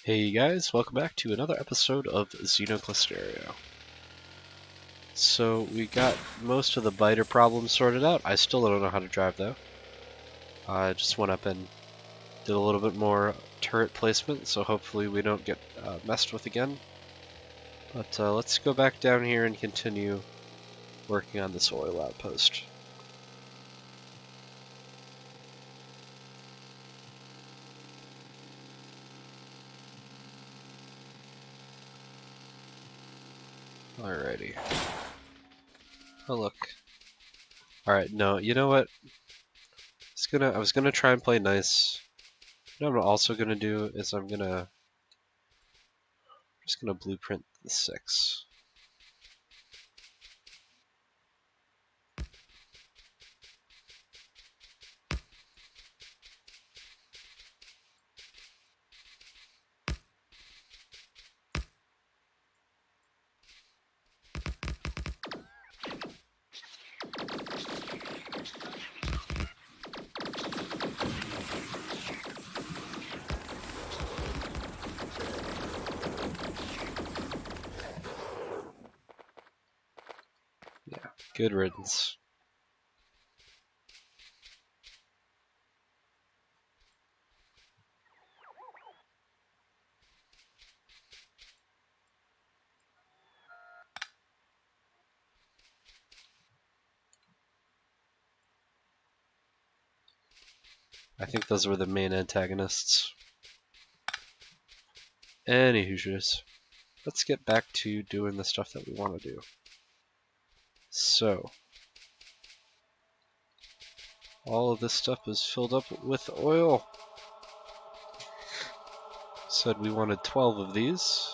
Hey guys, welcome back to another episode of XenoClusterio. So we got most of the biter problems sorted out. I still don't know how to drive though. I just went up and did a little bit more turret placement, so hopefully we don't get messed with again. But let's go back down here and continue working on this oil outpost. Alrighty. Oh look. Alright, no, you know what? I was gonna try and play nice. What I'm also gonna do is I'm just gonna blueprint the 6. Yeah, good riddance. I think those were the main antagonists. Any Hoosiers. Let's get back to doing the stuff that we want to do. So, all of this stuff is filled up with oil. Said we wanted 12 of these.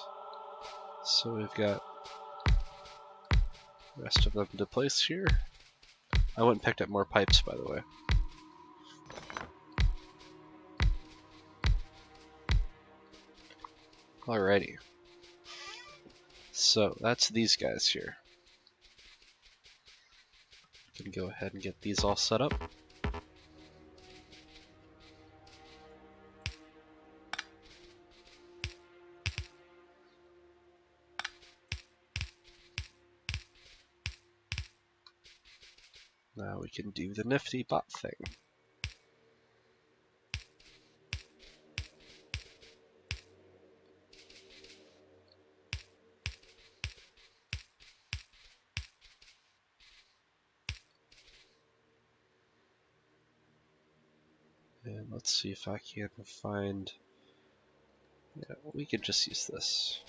So we've got the rest of them to place here. I went and picked up more pipes, by the way. Alrighty. So, that's these guys here. Gonna go ahead and get these all set up. Now we can do the nifty bot thing. And let's see if I can find... Yeah, we could just use this.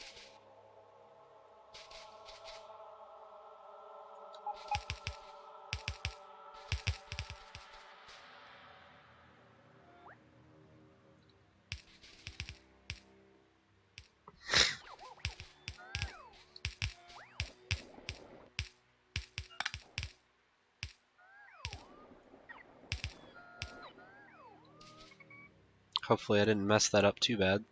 Hopefully I didn't mess that up too bad.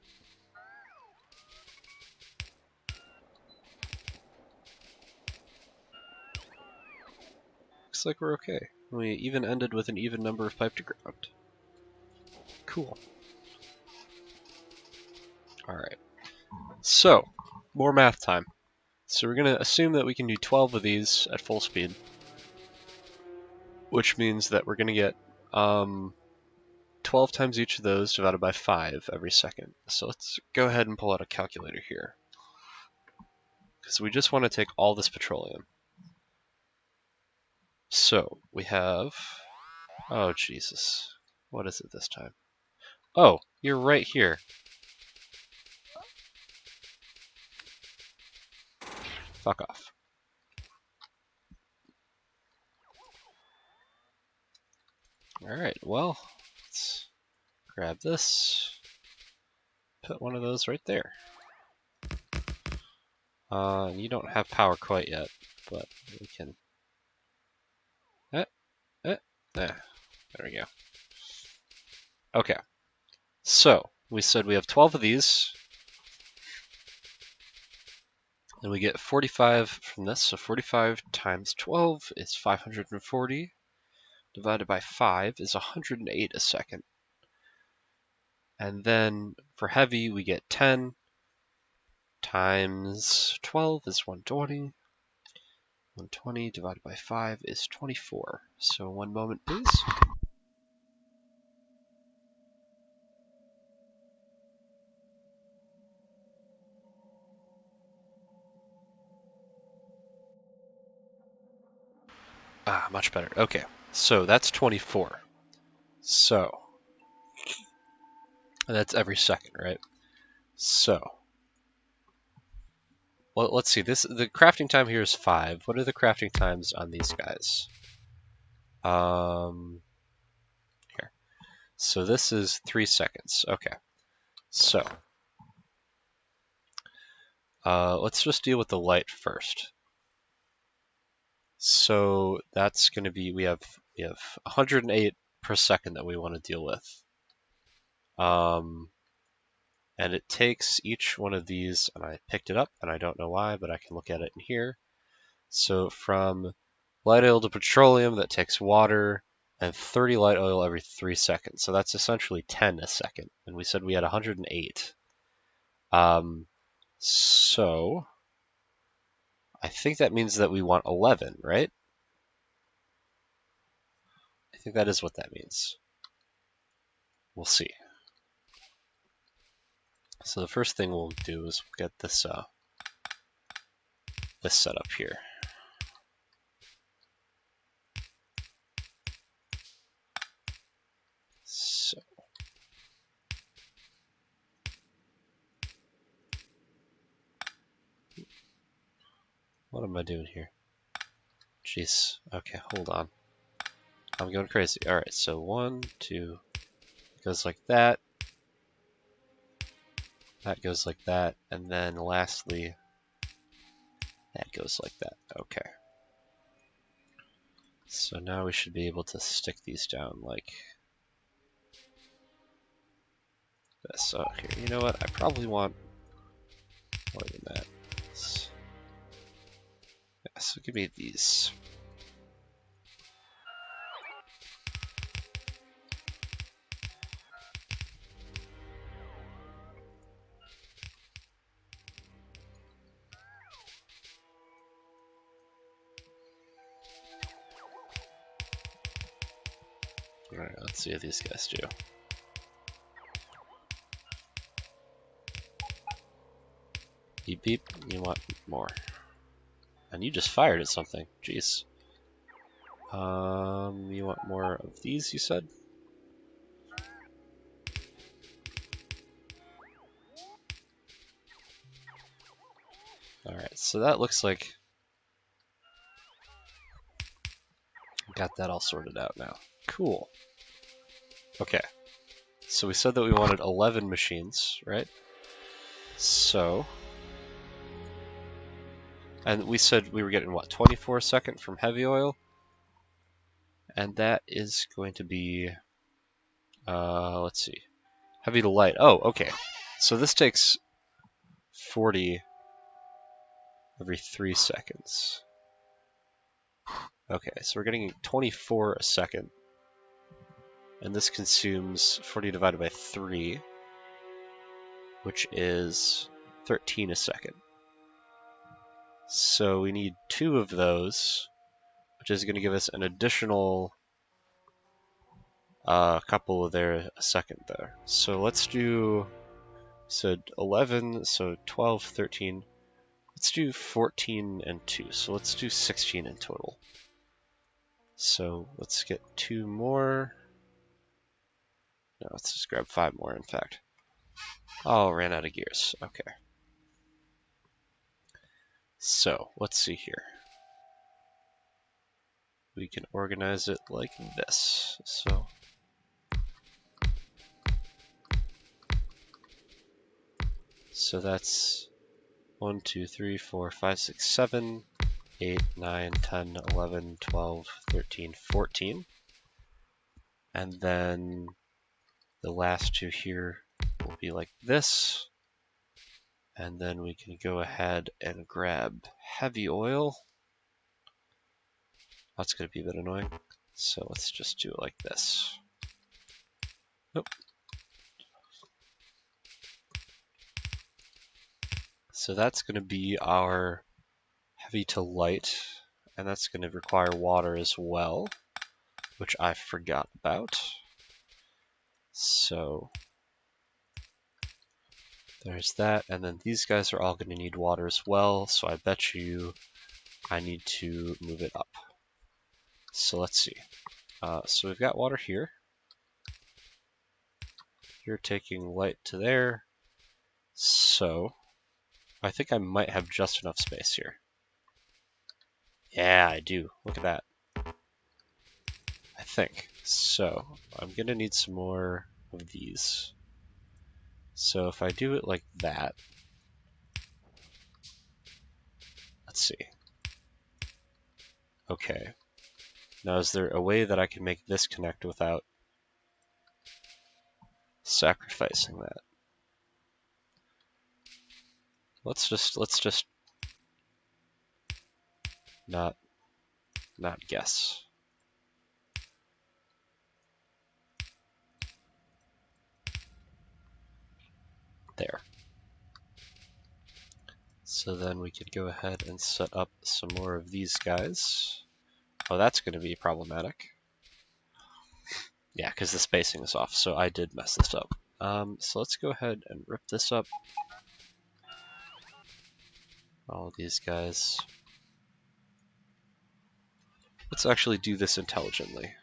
Looks like we're okay. We even ended with an even number of pipe to ground. Cool. Alright. So, more math time. So we're going to assume that we can do 12 of these at full speed. Which means that we're going to get 12 times each of those divided by 5 every second. So let's go ahead and pull out a calculator here. Because we just want to take all this petroleum. So, we have... Oh, Jesus. What is it this time? Oh, you're right here. Fuck off. Alright, well, let's grab this. Put one of those right there. You don't have power quite yet, but we can... There we go. Okay. So, we said we have 12 of these. And we get 45 from this, so 45 times 12 is 540. Divided by 5 is 108 a second. And then for heavy, we get 10 times 12 is 120. 120 divided by 5 is 24. So one moment, please. Ah, much better. Okay, so that's 24. So that's every second, right? So well, let's see. The crafting time here is 5. What are the crafting times on these guys? Here. So this is 3 seconds. Okay. So let's just deal with the light first. So that's going to be we have 108 per second that we want to deal with. And it takes each one of these, and I picked it up, and I don't know why, but I can look at it in here. So from light oil to petroleum, that takes water, and 30 light oil every 3 seconds. So that's essentially 10 a second, and we said we had 108. So I think that means that we want 11, right? I think that is what that means. We'll see. So the first thing we'll do is get this this set up here. So what am I doing here? Jeez. Okay, hold on. I'm going crazy. All right, so 1, 2, it goes like that. That goes like that, and then lastly, that goes like that. Okay. So now we should be able to stick these down like this. Oh, here, you know what? I probably want more than that. Yeah, so give me these. Alright, let's see what these guys do. Beep beep, you want more. And you just fired at something. Jeez. You want more of these, you said? Alright, so that looks like got that all sorted out now. Cool. Okay. So we said that we wanted 11 machines, right? So, and we said we were getting what, 24 a second from heavy oil? And that is going to be, let's see, heavy to light. Oh, okay. So this takes 40 every 3 seconds. Okay, so we're getting 24 a second. And this consumes 40 divided by 3, which is 13 a second. So we need 2 of those, which is going to give us an additional couple there a second there. So let's do, so 11, so 12, 13. Let's do 14 and 2. So let's do 16 in total. So let's get 2 more. No, let's just grab 5 more, in fact. Oh, ran out of gears. Okay. So let's see here. We can organize it like this. So that's 1, 2, 3, 4, 5, 6, 7, 8, 9, 10, 11, 12, 13, 14. And then the last 2 here will be like this. And then we can go ahead and grab heavy oil. That's going to be a bit annoying. So let's just do it like this. Nope. So that's going to be our heavy to light, and that's going to require water as well, which I forgot about. So there's that, and then these guys are all going to need water as well, so I bet you I need to move it up. So let's see. So we've got water here. You're taking light to there. So I think I might have just enough space here. Yeah, I do. Look at that. I think. So I'm going to need some more of these. So if I do it like that, let's see. Okay. Now is there a way that I can make this connect without sacrificing that? Let's just not guess. There. So then we could go ahead and set up some more of these guys. Oh, that's going to be problematic. Yeah, because the spacing is off, so I did mess this up. So let's go ahead and rip this up. All of these guys. Let's actually do this intelligently.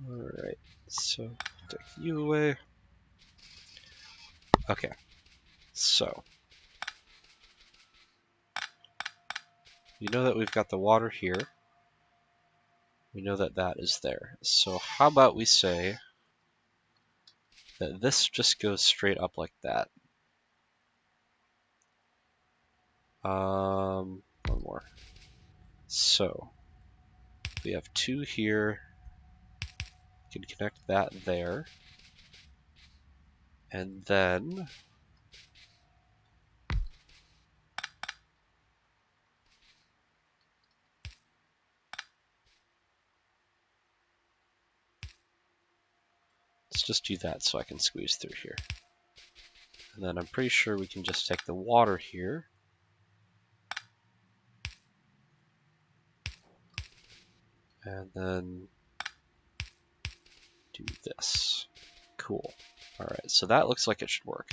Alright, so take you away. Okay, so you know that we've got the water here. We know that that is there. So how about we say that this just goes straight up like that. One more. So we have two here. We can connect that there. And then let's just do that so I can squeeze through here. And then I'm pretty sure we can just take the water here. And then do this. Cool. Alright, so that looks like it should work.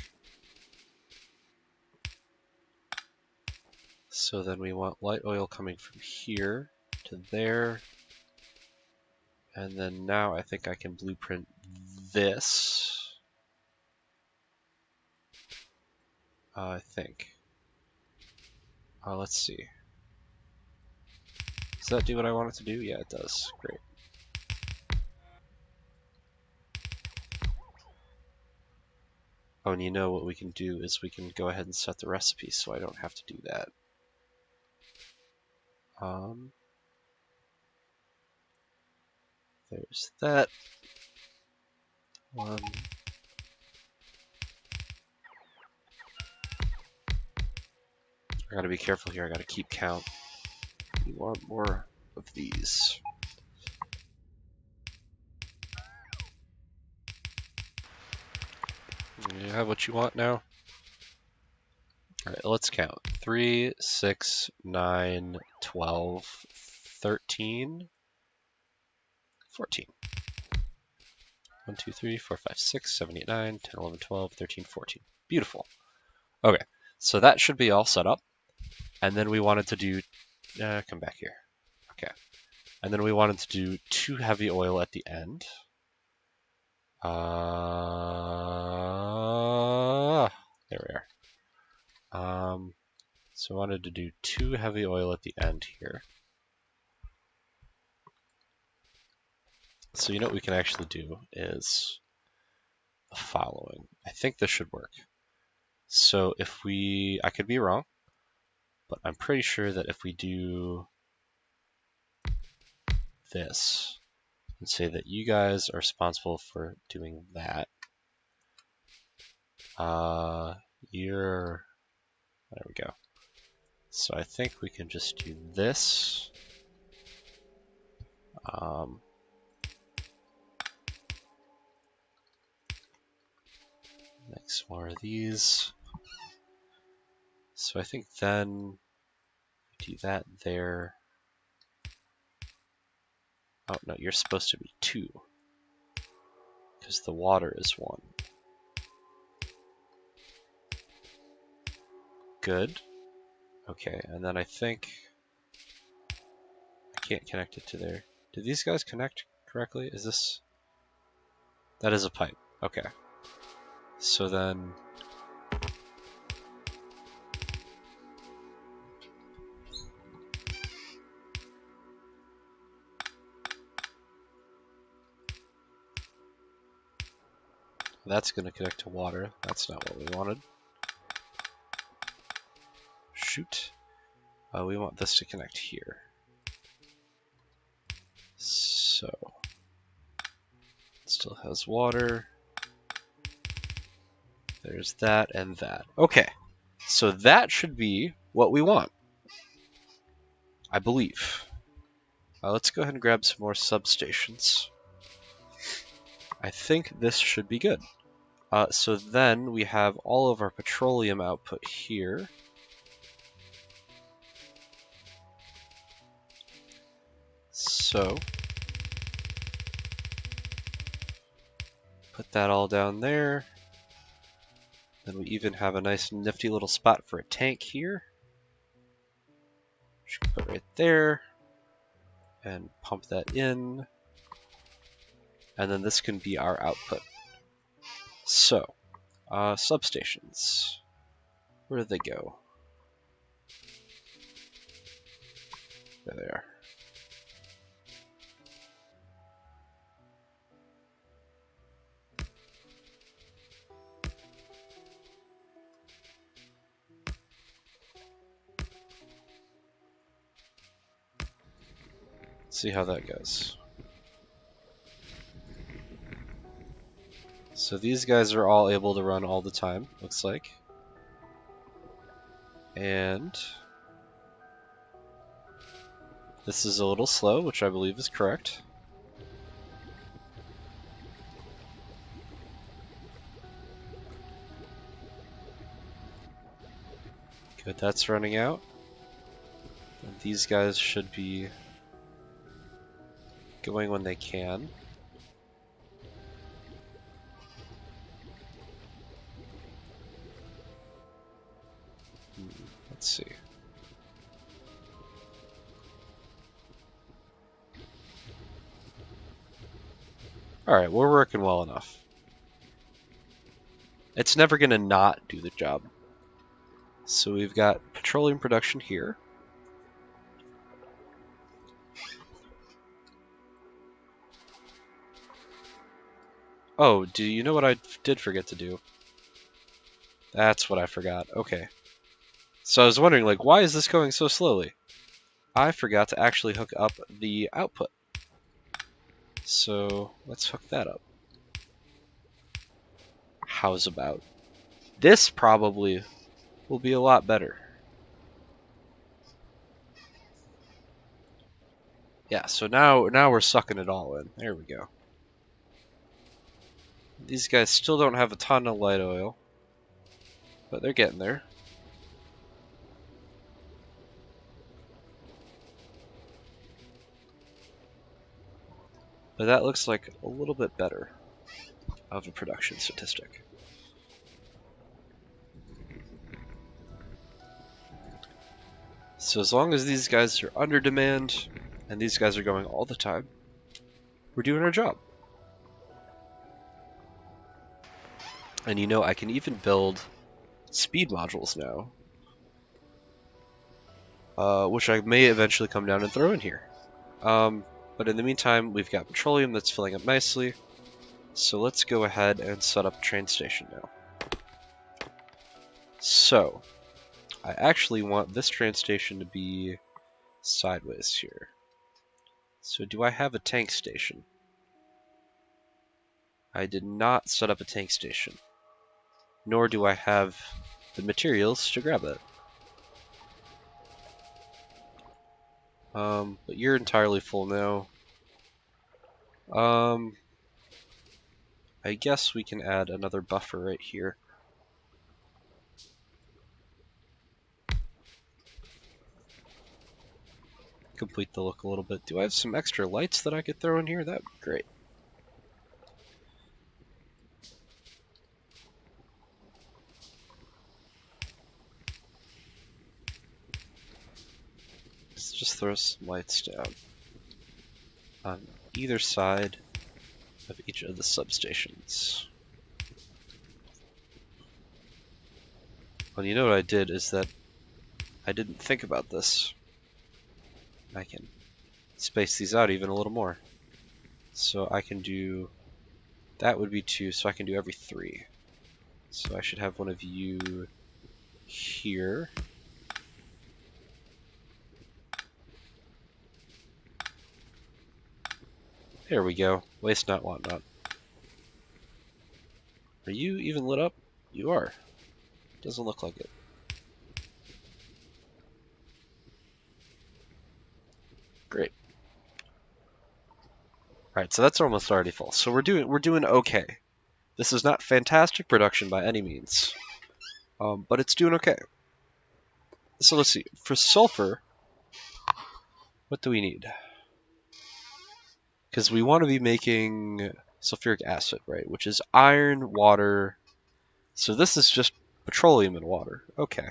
So then we want light oil coming from here to there. And then now I think I can blueprint this. I think. Let's see. Does that do what I want it to do? Yeah, it does. Great. Oh, and you know what we can do is we can go ahead and set the recipe so I don't have to do that. There's that. I gotta be careful here, I gotta keep count. We want more of these. You have what you want now? Alright, let's count. 3, 6, 9, 12, 13, 14. 1, 2, 3, 4, 5, 6, 7, 8, 9, 10, 11, 12, 13, 14. Beautiful. Okay, so that should be all set up. And then we wanted to do... come back here. Okay. And then we wanted to do 2 heavy oil at the end. There we are. So I wanted to do 2 heavy oil at the end here. So you know what we can actually do is the following. I think this should work. So if we, I could be wrong, but I'm pretty sure that if we do this and say that you guys are responsible for doing that, there we go. So I think we can just do this. some more of these. So I think then do that there. Oh no, you're supposed to be 2. Because the water is 1. Good. Okay, and then I think I can't connect it to there. Do these guys connect correctly? Is this... That is a pipe. Okay. So then... That's going to connect to water. That's not what we wanted. Shoot. We want this to connect here. So... It still has water. There's that and that. Okay. So that should be what we want. I believe. Let's go ahead and grab some more substations. I think this should be good. So then we have all of our petroleum output here. So put that all down there. Then we even have a nice nifty little spot for a tank here. Which we can put right there. And pump that in. And then this can be our output. So, substations. Where do they go? There they are. See how that goes. So these guys are all able to run all the time, looks like. And this is a little slow, which I believe is correct. Good, that's running out. And these guys should be going when they can. Let's see. Alright, we're working well enough. It's never going to not do the job. So we've got petroleum production here. Oh, do you know what I did forget to do? That's what I forgot. Okay. So I was wondering, like, why is this going so slowly? I forgot to actually hook up the output. So let's hook that up. How's about? This probably will be a lot better. Yeah, so now we're sucking it all in. There we go. These guys still don't have a ton of light oil, but they're getting there. But that looks like a little bit better of a production statistic. So as long as these guys are under demand, and these guys are going all the time, we're doing our job. And you know, I can even build speed modules now, which I may eventually come down and throw in here. But in the meantime, we've got petroleum that's filling up nicely, so let's go ahead and set up a train station now. So, I actually want this train station to be sideways here. So do I have a tank station? I did not set up a tank station, nor do I have the materials to grab it. But you're entirely full now. I guess we can add another buffer right here. complete the look a little bit. Do I have some extra lights that I could throw in here? That would be great. Let's just throw some lights down on either side of each of the substations. Well, you know what I did is that I didn't think about this. I can space these out even a little more. So I can do, that would be 2, so I can do every 3. So I should have one of you here. There we go. Waste not, want not. Are you even lit up? You are. Doesn't look like it. Great. Alright, so that's almost already full. So we're doing okay. This is not fantastic production by any means. But it's doing okay. So let's see. For sulfur, what do we need? Because we want to be making sulfuric acid, right? Which is iron, water. So this is just petroleum and water. Okay.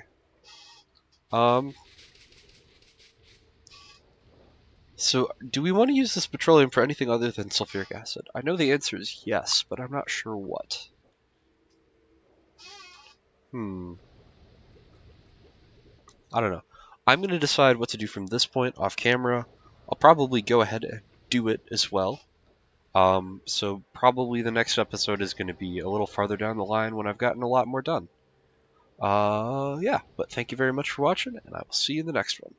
So do we want to use this petroleum for anything other than sulfuric acid? I know the answer is yes, but I'm not sure what. I don't know. I'm going to decide what to do from this point off camera. I'll probably go ahead and do it as well. So probably the next episode is going to be a little farther down the line when I've gotten a lot more done. Yeah, but thank you very much for watching, and I will see you in the next one.